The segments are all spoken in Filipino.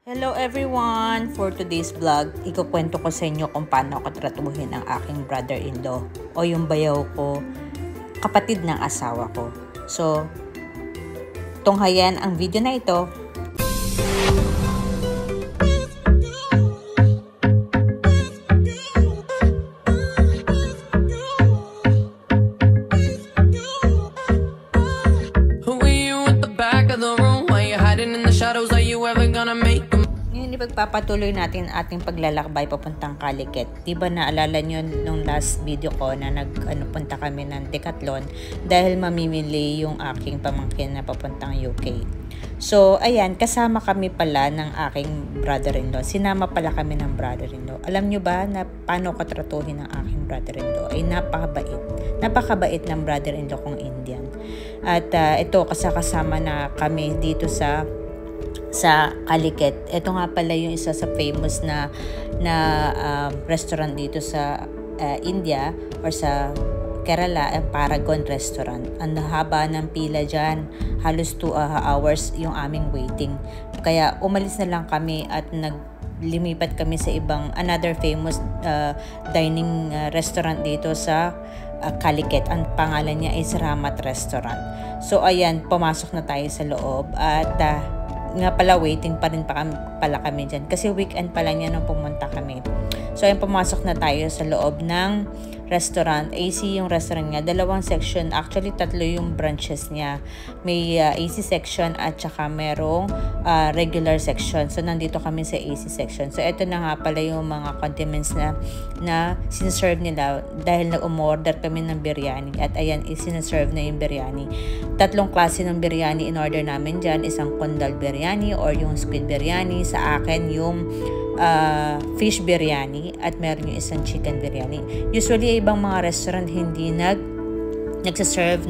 Hello everyone! For today's vlog, ikukwento ko sa inyo kung paano ako tratuhin ang aking brother-in-law o yung bayaw ko, kapatid ng asawa ko. So, tunghayan ang video na ito. Ipagpapatuloy natin ating paglalakbay papuntang Calicut. Diba naalala nyo nung last video ko na punta kami ng Decathlon dahil mamimili yung aking pamangkin na papuntang UK. So, ayan, kasama kami pala ng aking brother-in-law. Sinama pala kami ng brother-in-law. Alam nyo ba na paano katratuhin ng aking brother-in-law? Ay napakabait. Napakabait ng brother-in-law kong Indian. At ito, kasama na kami dito sa Calicut. Ito nga pala yung isa sa famous na restaurant dito sa India or sa Kerala, ang Paragon Restaurant. Ang haba ng pila dyan, halos 2 hours yung aming waiting. Kaya umalis na lang kami at lumipat kami sa another famous dining restaurant dito sa Calicut. Ang pangalan niya is Ramat Restaurant. So ayan, pumasok na tayo sa loob at nga pala waiting pa rin pala kami dyan kasi weekend pala niya nung pumunta kami. So ayun, pumasok na tayo sa loob ng restaurant. AC yung restaurant niya, 2 section, actually 3 yung branches niya. May AC section at saka merong regular section. So nandito kami sa AC section. So ito na nga pala yung mga condiments na sinaserve nila dahil nag-umorder kami ng biryani at ayan, sinaserve na yung biryani. 3 klase ng biryani in order namin dyan, isang kondal biryani or yung squid biryani. Sa akin yung fish biryani at meron yung isang chicken biryani. Usually ibang mga restaurant hindi nagsaserve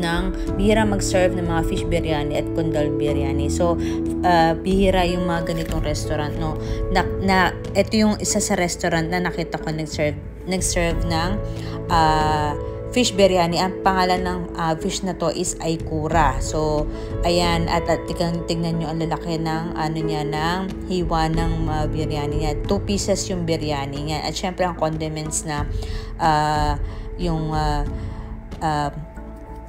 bihira mag-serve ng mga fish biryani at kondal biryani. So bihira yung mga ganitong restaurant, no, na ito yung isa sa restaurant na nakita ko nag-serve ng fish biryani. Ang pangalan ng fish na to is Aikura. So ayan, at tignan nyo ang lalaki ng ng hiwa ng biryani niya. 2 pieces yung biryani niya. At syempre ang condiments na yung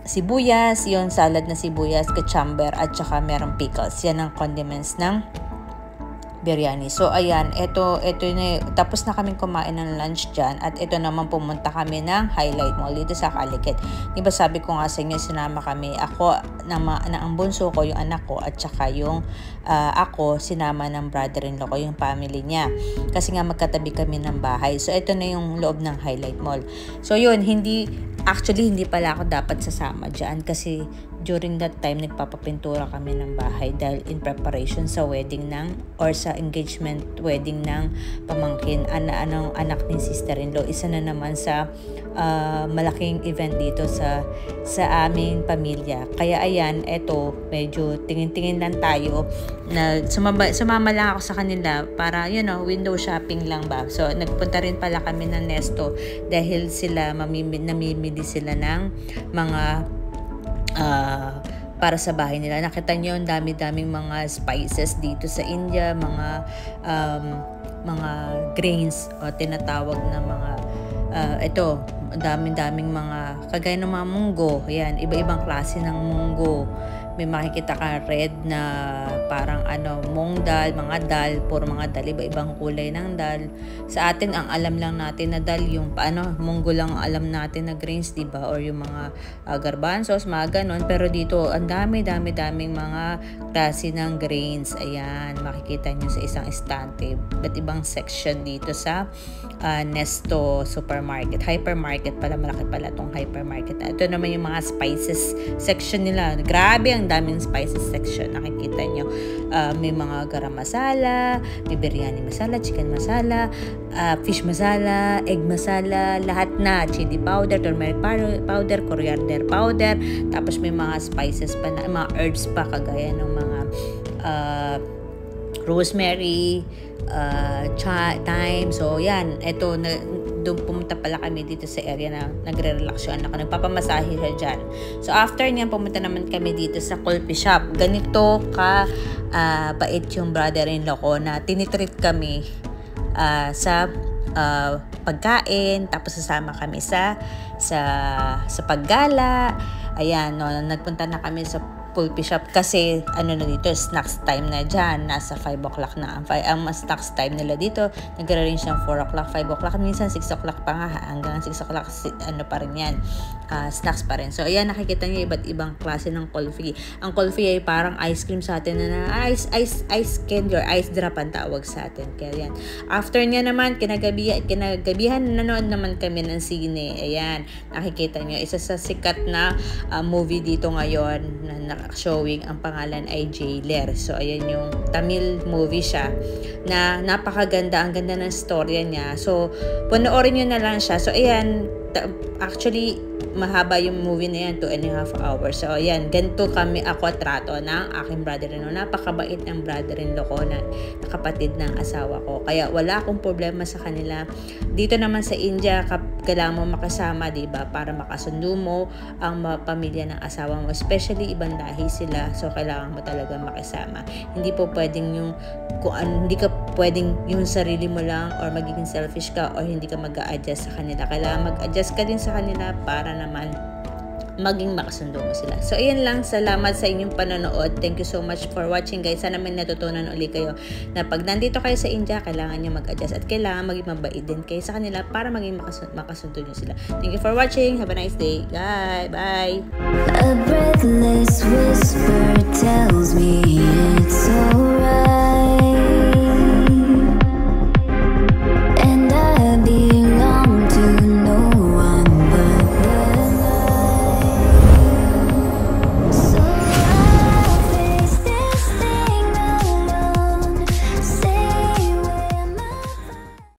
sibuyas, yung salad na sibuyas, cucumber at saka merong pickles. Yan ang condiments ng biryani. So ayan, ito na, tapos na kaming kumain ng lunch dyan at ito naman pumunta kami ng Highlight Mall dito sa Calicut. Diba sabi ko nga sa inyo, sinama kami, ako ang bunso ko, yung anak ko at saka yung ako, sinama ng brother-in-law ko, yung family niya, kasi nga magkatabi kami ng bahay. So ito na yung loob ng Highlight Mall. So yun, hindi pala ako dapat sasama dyan kasi during that time nagpapapintura kami ng bahay dahil in preparation sa wedding or sa engagement wedding ng pamangkin, anak ni sister-in-law. Isa na naman sa malaking event dito sa aming pamilya. Kaya ayan, eto, medyo tingin-tingin lang tayo, na sumama lang ako sa kanila para window shopping lang ba. So nagpunta rin pala kami ng Nesto dahil sila namimili sila ng mga para sa bahay nila. Nakita nyo, ang dami-daming mga spices dito sa India, mga grains o tinatawag na mga ito, daming mga kagaya ng mga munggo. Ayan, iba-ibang klase ng munggo. May makikita ka red na parang mung dal, mga dal, puro mga dal, iba-ibang kulay ng dal. Sa atin, ang alam lang natin na dal, yung munggo lang ang alam natin na grains, diba? Or yung mga garbanzos, mga ganon. Pero dito, ang daming mga klase ng grains. Ayan, makikita nyo sa isang estante. Ba't ibang section dito sa Nesto supermarket. Hypermarket pala, malaki pala tong hypermarket. Ito naman yung mga spices section nila. Grabe, ang daming spices section. Nakikita nyo, may mga garam masala, may biryani masala, chicken masala, fish masala, egg masala, lahat na, chili powder, turmeric powder, coriander powder, tapos may mga spices pa na, mga herbs pa kagaya ng mga rosemary, thyme. So yan, eto doon pumunta pala kami dito sa area na nagre-relax yung anak ko. Nagpapamasahe siya dyan. So after niyan, pumunta naman kami dito sa coffee shop. Ganito ka bait yung brother-in-law ko na tinitreat kami sa pagkain, tapos sasama kami sa paggala. Ayan, no, nagpunta na kami sa coffee shop kasi na dito, snacks time na dyan, nasa 5 o'clock na ang snacks time nila dito. Nag-arrange ng 4 o'clock, 5 o'clock, minsan 6 o'clock pa nga, hanggang 6 o'clock pa rin yan, snacks pa rin. So ayan, nakikita niyo iba't ibang klase ng coffee. Ang coffee ay parang ice cream sa atin na ice candy or ice drop ang tawag sa atin. Kaya yan, after niya naman kinagabihan nanood naman kami ng sine. Ayan, nakikita niyo isa sa sikat na movie dito ngayon na showing, ang pangalan ay Jailer. So ayan, yung Tamil movie siya na napakaganda, ang ganda ng storya niya. So panoorin niyo na lang siya. So ayan, actually mahaba yung movie na yan, 2.5 hours. So ayan, ganito ako trato ng aking brother-in-law. Napakabait ng brother-in-law ko na kapatid ng asawa ko. Kaya wala akong problema sa kanila. Dito naman sa India, kailangan mo makasama, diba? Para makasundo mo ang pamilya ng asawa mo. Especially ibang lahi sila. So kailangan mo talaga makasama. Hindi po pwedeng hindi ka pwedeng yung sarili mo lang or magiging selfish ka or hindi ka mag-a-adjust sa kanila. Kailangan mag-adjust ka din sa kanila para naman maging makasundo mo sila. So ayan lang, salamat sa inyong panonood. Thank you so much for watching, guys. Sana may natutunan uli kayo na pag nandito kayo sa India, kailangan nyo mag-adjust at kailangan maging mabait din kayo sa kanila para maging makasundo nyo sila. Thank you for watching. Have a nice day. Bye. A breathless whisper tells me it's over.